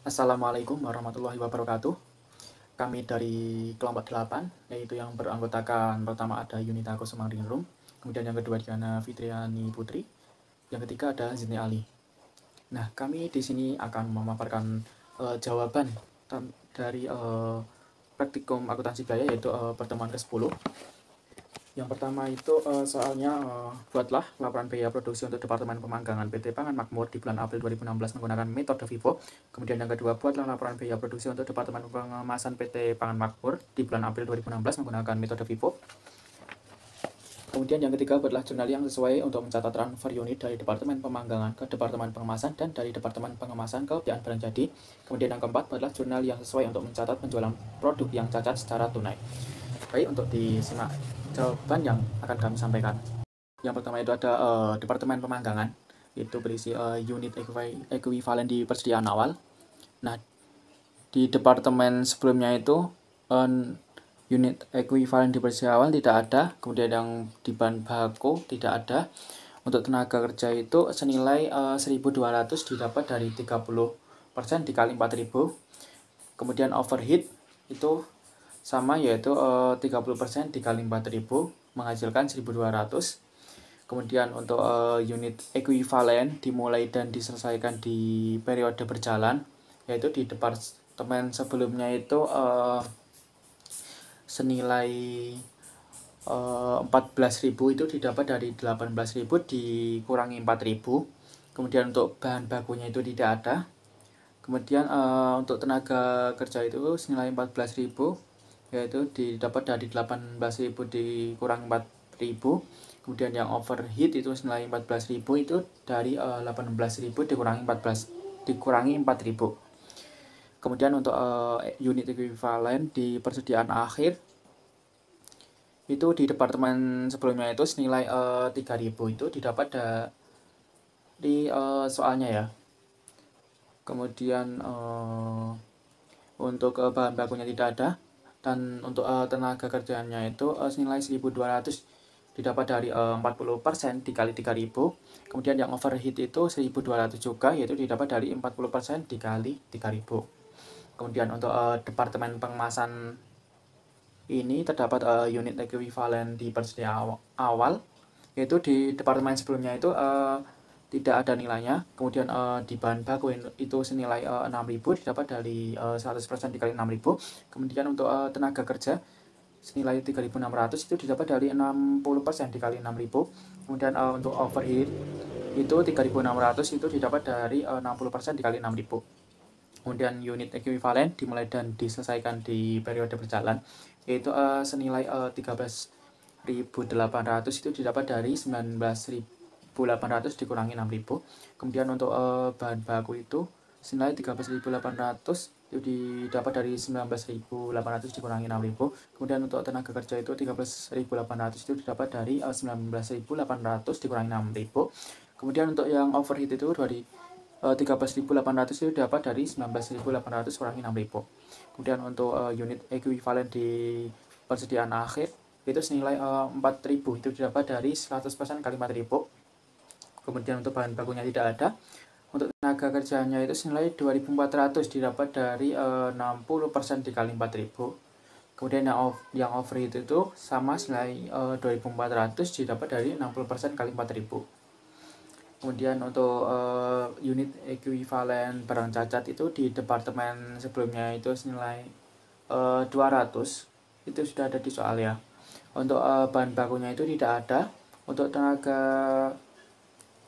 Assalamualaikum warahmatullahi wabarakatuh. Kami dari kelompok 8, yaitu yang beranggotakan pertama ada Yunita Kusumangringrum, kemudian yang kedua Diana Fitriani Putri, yang ketiga ada Zini Ali. Nah, kami di sini akan memaparkan jawaban dari praktikum akuntansi biaya, yaitu pertemuan ke-10. Yang pertama itu soalnya buatlah laporan biaya produksi untuk Departemen Pemanggangan PT Pangan Makmur di bulan April 2016 menggunakan metode FIFO. Kemudian yang kedua, buatlah laporan biaya produksi untuk Departemen Pengemasan PT Pangan Makmur di bulan April 2016 menggunakan metode FIFO. Kemudian yang ketiga, buatlah jurnal yang sesuai untuk mencatat transfer unit dari Departemen Pemanggangan ke Departemen Pengemasan dan dari Departemen Pengemasan ke Pian Barang Jadi. Kemudian yang keempat, buatlah jurnal yang sesuai untuk mencatat penjualan produk yang cacat secara tunai. Baik, untuk disimak jawaban yang akan kami sampaikan. Yang pertama itu ada Departemen Pemanggangan, itu berisi unit ekuivalen di persediaan awal. Nah, di departemen sebelumnya itu unit ekuivalen di persediaan awal tidak ada, kemudian yang di bahan baku tidak ada. Untuk tenaga kerja itu senilai 1.200 didapat dari 30% dikali 4.000. Kemudian overhead itu sama, yaitu 30% dikali 4.000 menghasilkan 1.200. Kemudian untuk unit ekuivalen dimulai dan diselesaikan di periode berjalan, yaitu di departemen sebelumnya itu senilai 14.000 itu didapat dari 18.000 dikurangi 4.000. Kemudian untuk bahan bakunya itu tidak ada. Kemudian untuk tenaga kerja itu senilai 14.000, yaitu didapat dari 18.000 dikurangi 4.000. Kemudian yang overhead itu senilai 14.000 itu dari 18.000 dikurangi 4.000. Kemudian untuk unit ekuivalen di persediaan akhir itu di departemen sebelumnya itu senilai 3.000 itu didapat dari soalnya ya. Kemudian untuk bahan bakunya tidak ada, dan untuk tenaga kerjanya itu senilai 1.200 didapat dari 40% dikali 3.000. Kemudian yang overhead itu 1.200 juga, yaitu didapat dari 40% dikali 3.000. Kemudian untuk departemen pengemasan ini terdapat unit ekuivalen di persediaan awal, yaitu di departemen sebelumnya itu tidak ada nilainya. Kemudian di bahan baku itu senilai 6.000 didapat dari 100% dikali 6.000. Kemudian untuk tenaga kerja senilai 3.600 itu didapat dari 60% dikali 6.000. Kemudian untuk overhead itu 3.600 itu didapat dari 60% dikali 6.000. Kemudian unit ekuivalen dimulai dan diselesaikan di periode berjalan, yaitu senilai 13.800 itu didapat dari 19.800 dikurangi 6.000. Kemudian untuk bahan baku itu senilai 13.800 itu didapat dari 19.800 dikurangi 6.000. Kemudian untuk tenaga kerja itu 13.800 itu didapat dari 19.800 dikurangi 6.000. Kemudian untuk yang overhead itu dari 13.800 itu dapat dari 19.800 kurangi 6.000. Kemudian untuk unit ekuivalen di persediaan akhir itu senilai 4.000 itu didapat dari 100% kali 4.000. Kemudian untuk bahan bakunya tidak ada. Untuk tenaga kerjanya itu senilai 2.400 didapat dari 60% dikali 4.000. Kemudian yang overhead itu sama senilai 2.400 didapat dari 60% kali 4.000. Kemudian untuk unit ekuivalen barang cacat itu di departemen sebelumnya itu senilai 200, itu sudah ada di soal ya. Untuk bahan bakunya itu tidak ada. Untuk tenaga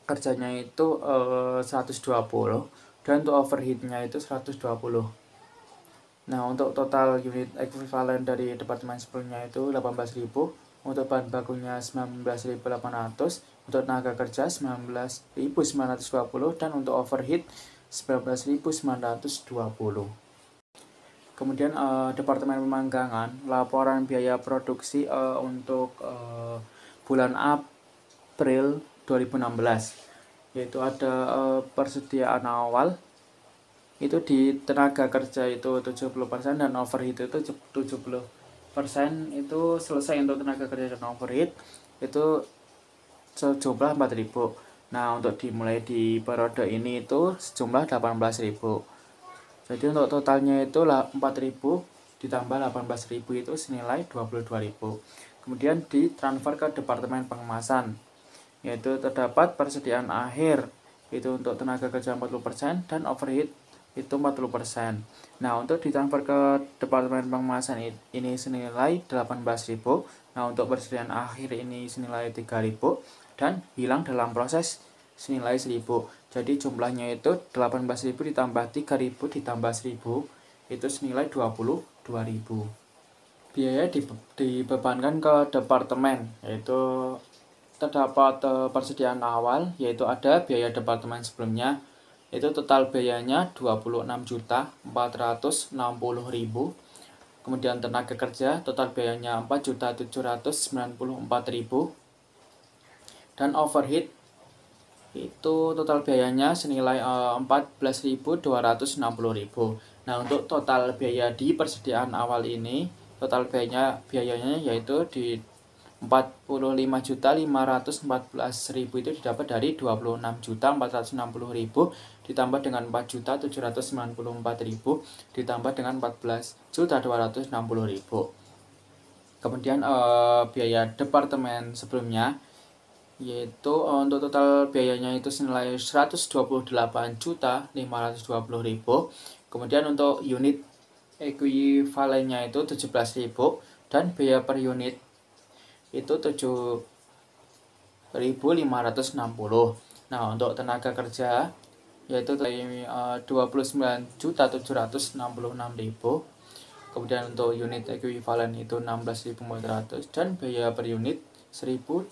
kerjanya itu 120, dan untuk overheadnya itu 120. Nah, untuk total unit ekuivalen dari departemen sebelumnya itu 18.000, untuk bahan bakunya 19.800, untuk tenaga kerja 19.920, dan untuk overhead 19.920. Kemudian Departemen Pemanggangan, laporan biaya produksi untuk bulan April 2016, yaitu ada persediaan awal itu di tenaga kerja itu 70% dan overhead itu 70%. Itu selesai untuk tenaga kerja dan overhead itu sejumlah 4.000. Nah, untuk dimulai di periode ini itu sejumlah 18.000. Jadi untuk totalnya itu 4.000 ditambah 18.000 itu senilai 22.000. Kemudian ditransfer ke Departemen Pengemasan, yaitu terdapat persediaan akhir itu untuk tenaga kerja 40% dan overhead itu 40%. Nah, untuk ditransfer ke Departemen Pengemasan ini senilai 18.000. Nah, untuk persediaan akhir ini senilai 3.000 dan hilang dalam proses senilai 1.000. Jadi jumlahnya itu 18.000 ditambah 3.000 ditambah 1.000 itu senilai 22.000. Biaya dibebankan ke departemen, yaitu terdapat persediaan awal, yaitu ada biaya departemen sebelumnya, itu total biayanya 26.460.000. Kemudian tenaga kerja total biayanya 4.794.000. Dan overhead itu total biayanya senilai 14.260.000. Nah, untuk total biaya di persediaan awal ini, total biayanya yaitu di 45.514.000 itu didapat dari 26.460.000 ditambah dengan 4.794.000 ditambah dengan 14.260.000. Kemudian biaya departemen sebelumnya, yaitu untuk total biayanya itu senilai 128.520.000. Kemudian untuk unit ekuivalennya itu 17.000 dan biaya per unit itu 7.560. Nah, untuk tenaga kerja yaitu 29.766.000. Kemudian untuk unit ekuivalen itu 16.400 dan biaya per unit 1.815.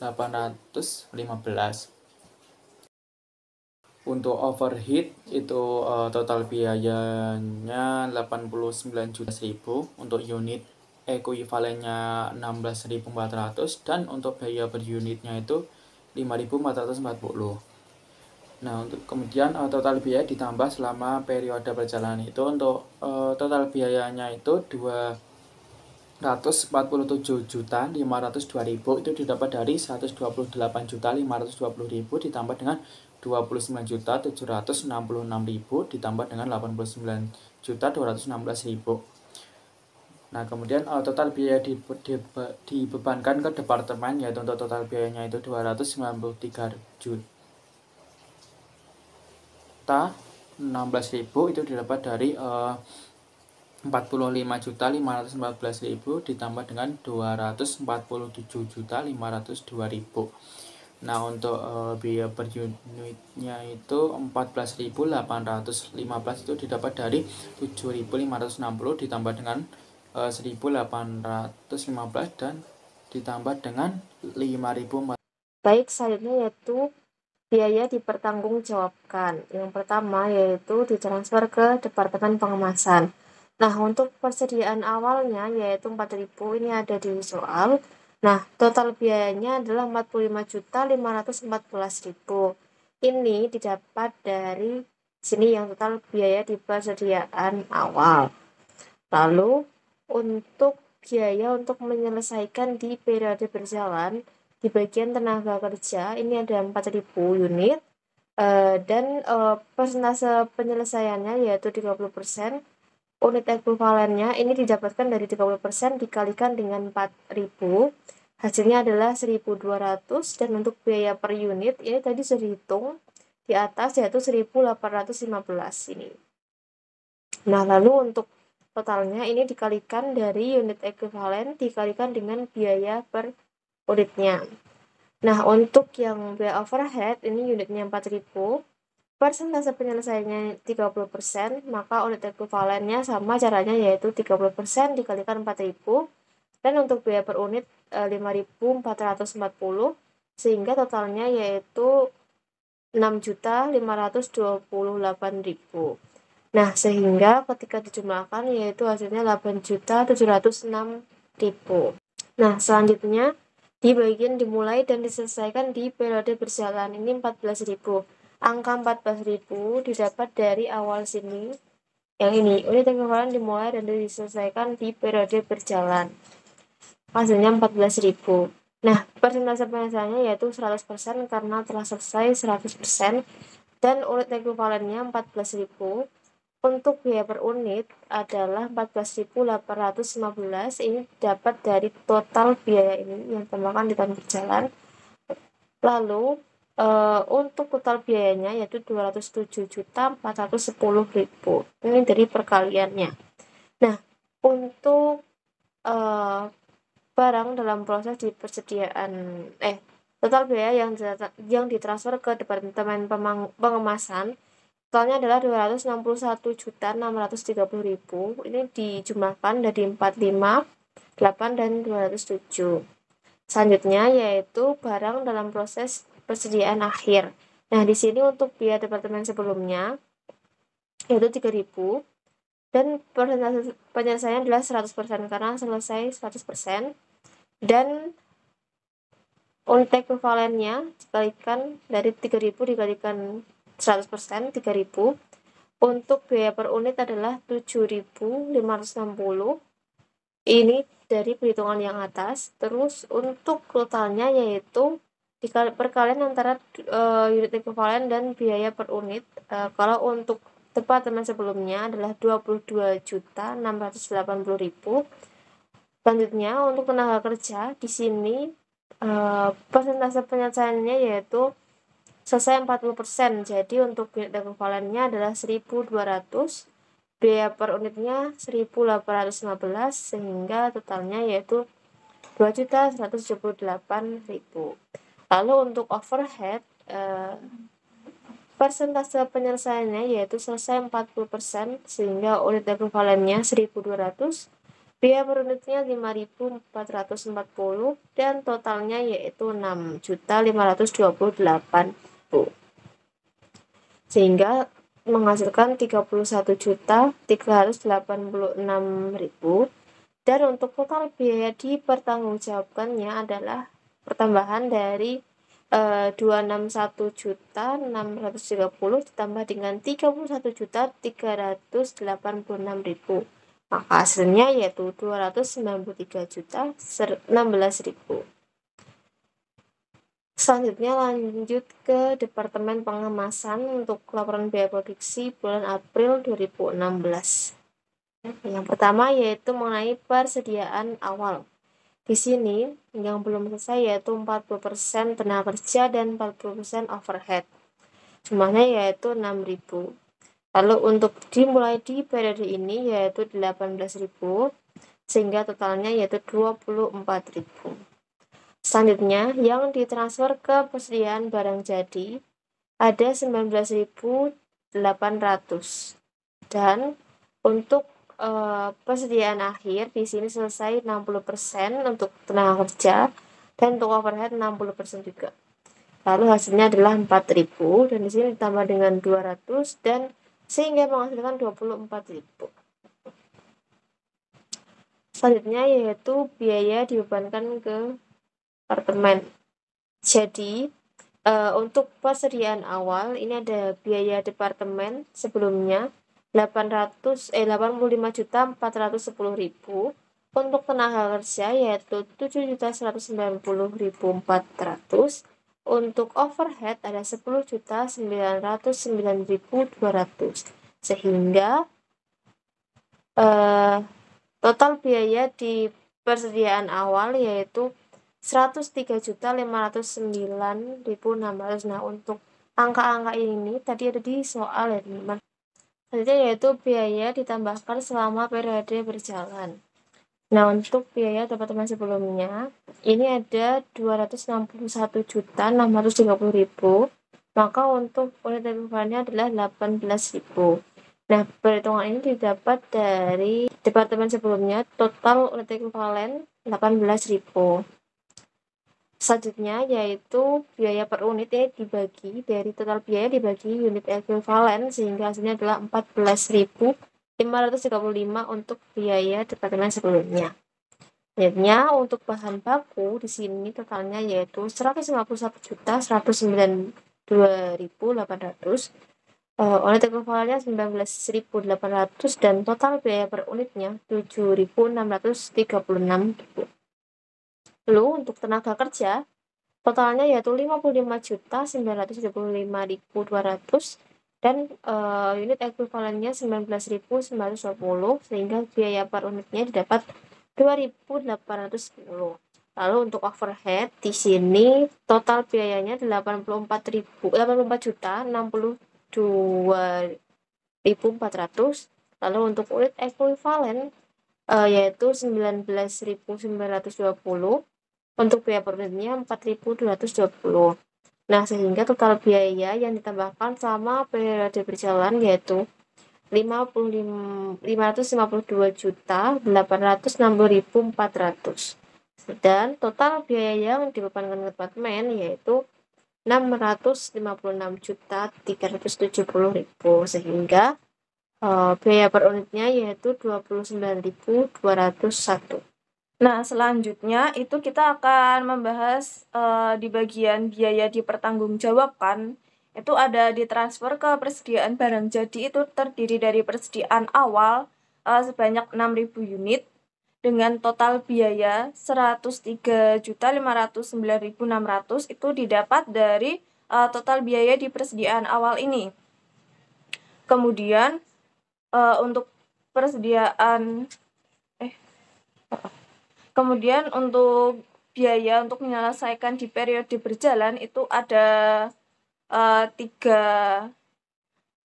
Untuk overhead itu total biayanya 89 juta 1.000, untuk unit ekuivalennya 16.400 dan untuk biaya per unitnya itu 5.440. Nah, untuk kemudian total biaya ditambah selama periode perjalanan itu untuk total biayanya itu 247.502.000 itu didapat dari 128.520.000 ditambah dengan 29.766.000 ditambah dengan 89.216.000. Nah, kemudian total biaya dibebankan ke departemen, yaitu untuk total biayanya itu 293 juta 16.000 itu didapat dari 45.514.000 ditambah dengan 247.502.000. Nah, untuk biaya per unitnya itu 14.815 itu didapat dari 7.560 ditambah dengan 1.815 dan ditambah dengan 5.400. Baik, selanjutnya yaitu biaya dipertanggungjawabkan. Yang pertama yaitu ditransfer ke Departemen Pengemasan. Nah, untuk persediaan awalnya yaitu 4.000 ini ada di soal. Nah, total biayanya adalah 45.514.000. Ini didapat dari sini yang total biaya di persediaan awal. Lalu, untuk biaya untuk menyelesaikan di periode berjalan, di bagian tenaga kerja ini ada 4.000 unit dan persentase penyelesaiannya yaitu 30%. Unit ekuivalennya ini didapatkan dari 30% dikalikan dengan 4.000, hasilnya adalah 1.200. Dan untuk biaya per unit ini tadi sudah dihitung di atas yaitu 1.815 ini. Nah, lalu untuk totalnya ini dikalikan dari unit ekuivalen dikalikan dengan biaya per unitnya. Nah, untuk yang biaya overhead ini unitnya 4.000, persentase penyelesaiannya 30%, maka unit ekuivalennya sama caranya yaitu 30% dikalikan 4.000 dan untuk biaya per unit 5.440 sehingga totalnya yaitu 6.528.000. Nah, sehingga ketika dijumlahkan yaitu hasilnya 8.706.000. Nah, selanjutnya di bagian dimulai dan diselesaikan di periode berjalan ini 14.000. Angka 14.000 didapat dari awal sini. Yang ini, unit ekuivalen dimulai dan diselesaikan di periode berjalan. Hasilnya 14.000. Nah, persentase penyelesaiannya yaitu 100% karena telah selesai 100%. Dan unit ekuivalennya 14.000. untuk biaya per unit adalah 14.815. Ini dapat dari total biaya ini yang tambahkan di tahun berjalan. Lalu untuk total biayanya yaitu 207.410.000. Ini dari perkaliannya. Nah, untuk barang dalam proses di persediaan total biaya yang ditransfer ke Departemen Pengemasan totalnya adalah 261.630.000. Ini dijumlahkan dari 45, 8, dan 207. Selanjutnya yaitu barang dalam proses persediaan akhir. Nah, di sini untuk biaya departemen sebelumnya yaitu 3.000 dan persentase penyelesaian adalah 100% karena selesai 100%, dan unit ekuivalennya dikalikan dari 3.000 dikalikan 100%, 3.000. Untuk biaya per unit adalah 7.560. Ini dari perhitungan yang atas. Terus untuk totalnya yaitu perkalian antara unit ekuivalen dan biaya per unit. Kalau untuk departemen sebelumnya adalah 22.680.000. Selanjutnya untuk tenaga kerja di sini persentase penyelesaiannya yaitu selesai 40%. Jadi untuk unit ekuivalennya adalah 1.200. Biaya per unitnya 1.815 sehingga totalnya yaitu 2.178.000. Lalu untuk overhead persentase penyelesaiannya yaitu selesai 40% sehingga unit ekuivalennya 1.200. Biaya per unitnya 5.440 dan totalnya yaitu 6.528.000. Sehingga menghasilkan 31.386.000. Dan untuk total biaya dipertanggungjawabkannya adalah pertambahan dari 261.630 ditambah dengan 31.386.000. Maka hasilnya yaitu 293.016.000. Selanjutnya lanjut ke Departemen Pengemasan untuk laporan biaya produksi bulan April 2016. Yang pertama yaitu mengenai persediaan awal. Di sini yang belum selesai yaitu 40% tenaga kerja dan 40% overhead. Jumlahnya yaitu 6.000. Lalu untuk dimulai di periode ini yaitu 18.000 sehingga totalnya yaitu 24.000. Selanjutnya, yang ditransfer ke persediaan barang jadi ada 19.800. Dan untuk persediaan akhir di sini selesai 60% untuk tenaga kerja dan untuk overhead 60% juga. Lalu hasilnya adalah 4.000 dan di sini ditambah dengan 200 dan sehingga menghasilkan 24.000. Selanjutnya yaitu biaya dibebankan ke departemen. Jadi untuk persediaan awal ini ada biaya departemen sebelumnya 85.410.000. Untuk tenaga kerja yaitu 7.190.400. Untuk overhead ada 10.909.200 sehingga total biaya di persediaan awal yaitu 103.509.600. Nah, untuk angka-angka ini tadi ada di soal ya teman-teman. Selanjutnya yaitu biaya ditambahkan selama periode berjalan. Nah, untuk biaya departemen sebelumnya ini ada 261.630.000. Maka untuk unit ekuivalennya adalah 18.000. Nah, perhitungan ini didapat dari departemen sebelumnya total unit ekuivalen 18.000. Selanjutnya yaitu biaya per unit dibagi dari total biaya dibagi unit ekuivalen sehingga hasilnya adalah 14.535 untuk biaya departemen sebelumnya. Selanjutnya untuk bahan baku di sini totalnya yaitu 151.192.800. Unit ekuivalennya 19.800 dan total biaya per unitnya 7.636.000. Lalu untuk tenaga kerja totalnya yaitu 55.975.200 dan unit ekuivalennya 19.920 sehingga biaya per unitnya didapat 2.810. Lalu untuk overhead di sini total biayanya 84.062.400. Lalu untuk unit ekuivalen yaitu 19.920, untuk biaya per unitnya 4.220. Nah, sehingga total biaya yang ditambahkan selama periode berjalan yaitu 552.860.400, dan total biaya yang dibebankan departemen yaitu 656.370.000, sehingga biaya per unitnya yaitu 29.201. Nah, selanjutnya itu kita akan membahas di bagian biaya dipertanggungjawabkan. Itu ada ditransfer ke persediaan barang jadi, itu terdiri dari persediaan awal sebanyak 6.000 unit dengan total biaya 103.509.600, itu didapat dari total biaya di persediaan awal ini. Kemudian untuk persediaan Kemudian untuk biaya untuk menyelesaikan di periode berjalan itu ada tiga,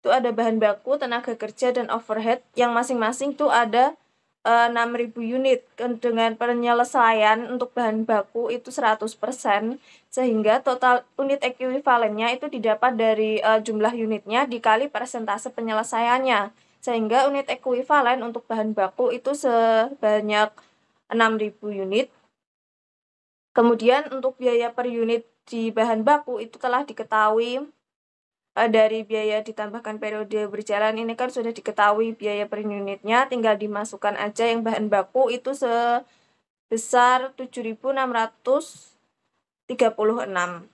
itu ada bahan baku, tenaga kerja, dan overhead yang masing-masing itu ada 6.000 unit dengan penyelesaian untuk bahan baku itu 100%, sehingga total unit ekuivalennya itu didapat dari jumlah unitnya dikali persentase penyelesaiannya, sehingga unit ekuivalen untuk bahan baku itu sebanyak 6.000 unit. Kemudian untuk biaya per unit di bahan baku itu telah diketahui dari biaya ditambahkan periode berjalan, ini kan sudah diketahui biaya per unitnya, tinggal dimasukkan aja yang bahan baku itu sebesar 7.636.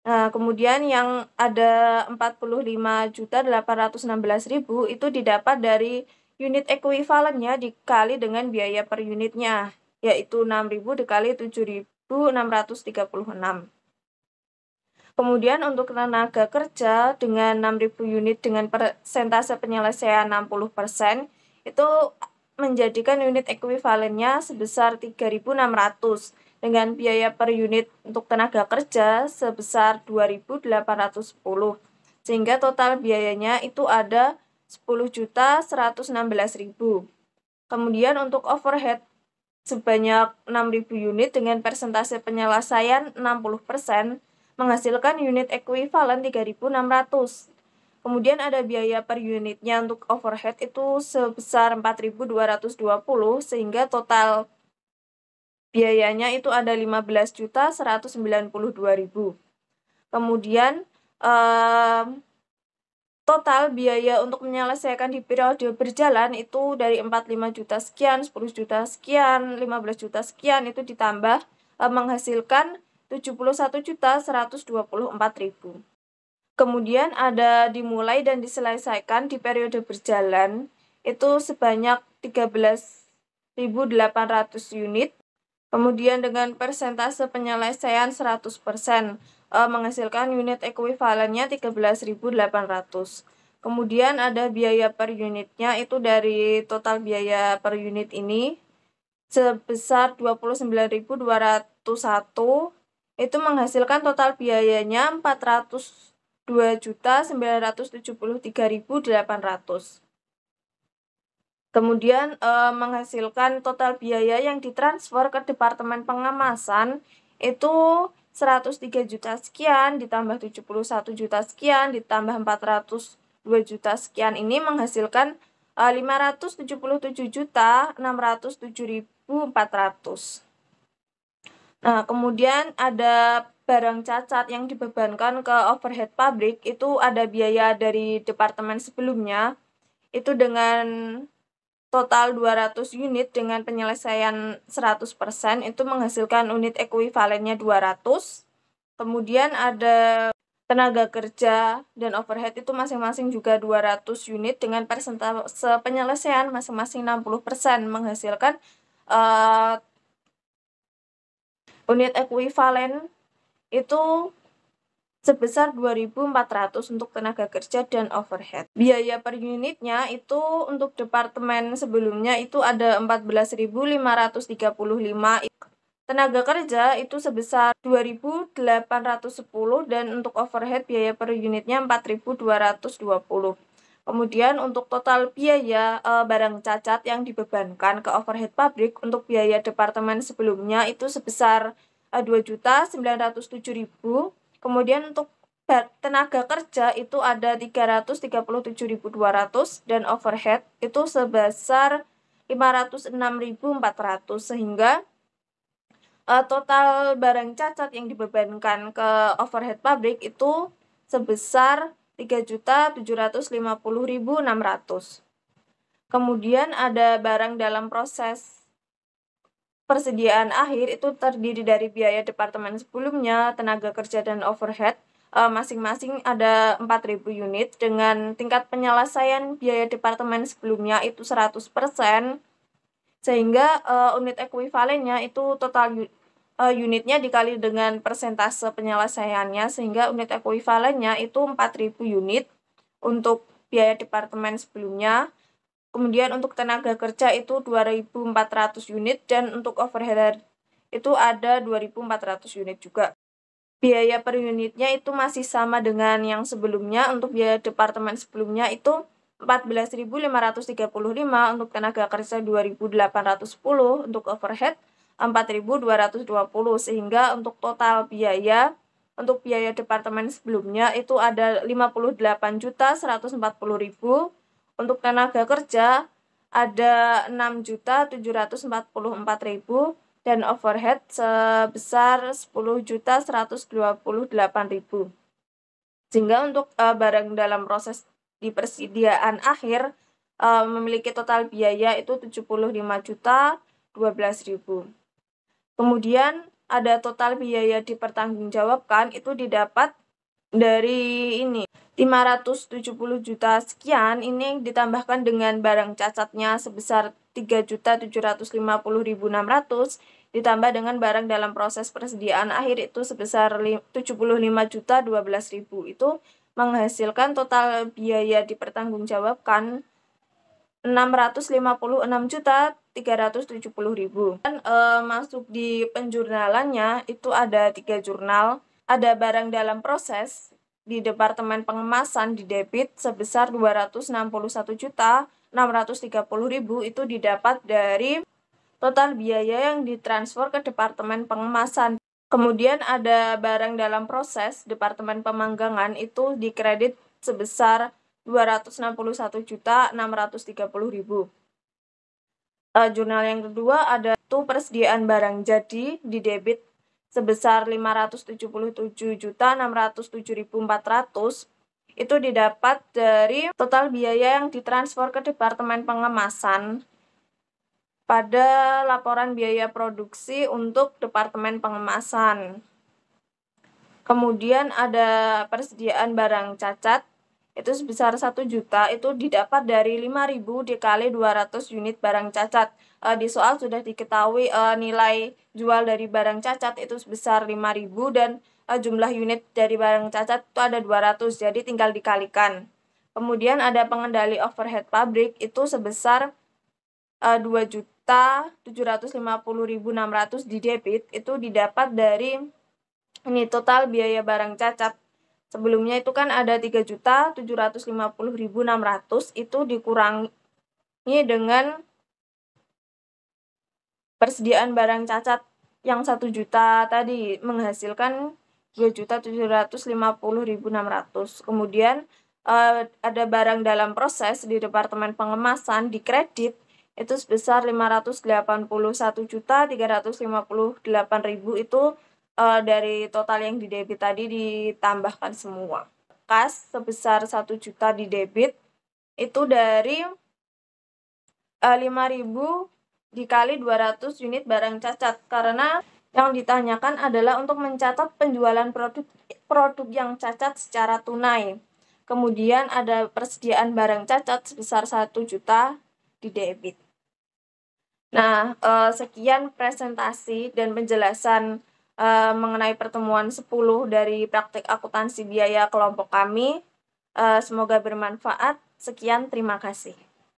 Nah, kemudian yang ada 45.816.000 itu didapat dari unit ekuivalennya dikali dengan biaya per unitnya, yaitu 6.000 dikali 7.636. Kemudian untuk tenaga kerja dengan 6.000 unit dengan persentase penyelesaian 60%, itu menjadikan unit ekuivalennya sebesar 3.600 dengan biaya per unit untuk tenaga kerja sebesar 2.810, sehingga total biayanya itu ada 10.116.000. Kemudian untuk overhead sebanyak 6.000 unit dengan persentase penyelesaian 60% menghasilkan unit ekuivalen 3.600. Kemudian ada biaya per unitnya untuk overhead itu sebesar 4.220, sehingga total biayanya itu ada 15.192.000. Kemudian total biaya untuk menyelesaikan di periode berjalan itu dari 45 juta sekian, 10 juta sekian, 15 juta sekian, itu ditambah menghasilkan 71.124.000. Kemudian ada dimulai dan diselesaikan di periode berjalan itu sebanyak 13.800 unit. Kemudian dengan persentase penyelesaian 100%, menghasilkan unit ekuivalennya 13.800. Kemudian ada biaya per unitnya itu dari total biaya per unit ini sebesar 29.201, itu menghasilkan total biayanya 402.973.800. Kemudian menghasilkan total biaya yang ditransfer ke Departemen Pengemasan itu 103 juta sekian ditambah 71 juta sekian ditambah 402 juta sekian, ini menghasilkan 577.607.400. Nah, kemudian ada barang cacat yang dibebankan ke overhead pabrik, itu ada biaya dari departemen sebelumnya, itu dengan total 200 unit dengan penyelesaian 100%, itu menghasilkan unit ekuivalennya 200. Kemudian ada tenaga kerja dan overhead itu masing-masing juga 200 unit dengan persentase penyelesaian masing-masing 60%, menghasilkan unit ekuivalen itu sebesar 2.400 untuk tenaga kerja dan overhead. Biaya per unitnya itu untuk departemen sebelumnya itu ada 14.535, tenaga kerja itu sebesar 2.810 dan untuk overhead biaya per unitnya 4.220. Kemudian untuk total biaya barang cacat yang dibebankan ke overhead pabrik untuk biaya departemen sebelumnya itu sebesar 2.907.000. Kemudian untuk tenaga kerja itu ada 337.200 dan overhead itu sebesar 506.400, sehingga total barang cacat yang dibebankan ke overhead pabrik itu sebesar 3.750.600. Kemudian ada barang dalam proses persediaan akhir itu terdiri dari biaya departemen sebelumnya, tenaga kerja dan overhead. Masing-masing ada 4.000 unit dengan tingkat penyelesaian biaya departemen sebelumnya itu 100%, sehingga unit ekuivalennya itu total unitnya dikali dengan persentase penyelesaiannya, sehingga unit ekuivalennya itu 4.000 unit untuk biaya departemen sebelumnya. Kemudian untuk tenaga kerja itu 2.400 unit dan untuk overhead itu ada 2.400 unit juga. Biaya per unitnya itu masih sama dengan yang sebelumnya. Untuk biaya departemen sebelumnya itu 14.535, untuk tenaga kerja 2.810, untuk overhead 4.220, sehingga untuk total biaya untuk biaya departemen sebelumnya itu ada 58.140.000, untuk tenaga kerja ada 6.744.000 dan overhead sebesar 10.128.000. Sehingga untuk barang dalam proses di persediaan akhir memiliki total biaya itu 75.012.000. Kemudian ada total biaya dipertanggungjawabkan itu didapat dari ini 570 juta sekian, ini ditambahkan dengan barang cacatnya sebesar 3.750.600 ditambah dengan barang dalam proses persediaan akhir itu sebesar 75.012.000, itu menghasilkan total biaya dipertanggungjawabkan 656.370.000. Dan masuk di penjurnalannya itu ada 3 jurnal. Ada barang dalam proses di Departemen Pengemasan di debit sebesar 261.630.000, itu didapat dari total biaya yang ditransfer ke Departemen Pengemasan. Kemudian ada barang dalam proses Departemen Pemanggangan itu dikredit sebesar 261.630.000. Jurnal yang kedua ada itu persediaan barang jadi di debit sebesar 577.607.400, itu didapat dari total biaya yang ditransfer ke Departemen Pengemasan pada laporan biaya produksi untuk Departemen Pengemasan. Kemudian ada persediaan barang cacat itu sebesar 1 juta, itu didapat dari 5.000 dikali 200 unit barang cacat. Di soal sudah diketahui nilai jual dari barang cacat itu sebesar 5.000 dan jumlah unit dari barang cacat itu ada 200, jadi tinggal dikalikan. Kemudian ada pengendali overhead pabrik itu sebesar 2.750.600 di debit, itu didapat dari ini total biaya barang cacat. Sebelumnya itu kan ada 3.750.600, itu dikurangi dengan persediaan barang cacat yang 1 juta tadi menghasilkan 2.750.600. Kemudian ada barang dalam proses di Departemen Pengemasan di kredit itu sebesar 581.358.000, itu dari total yang di debit tadi ditambahkan semua. Kas sebesar 1 juta di debit itu dari 5.000 dikali 200 unit barang cacat, karena yang ditanyakan adalah untuk mencatat penjualan produk yang cacat secara tunai. Kemudian ada persediaan barang cacat sebesar 1 juta di debit. Nah, sekian presentasi dan penjelasan mengenai pertemuan 10 dari praktik akuntansi biaya kelompok kami. Semoga bermanfaat. Sekian, terima kasih.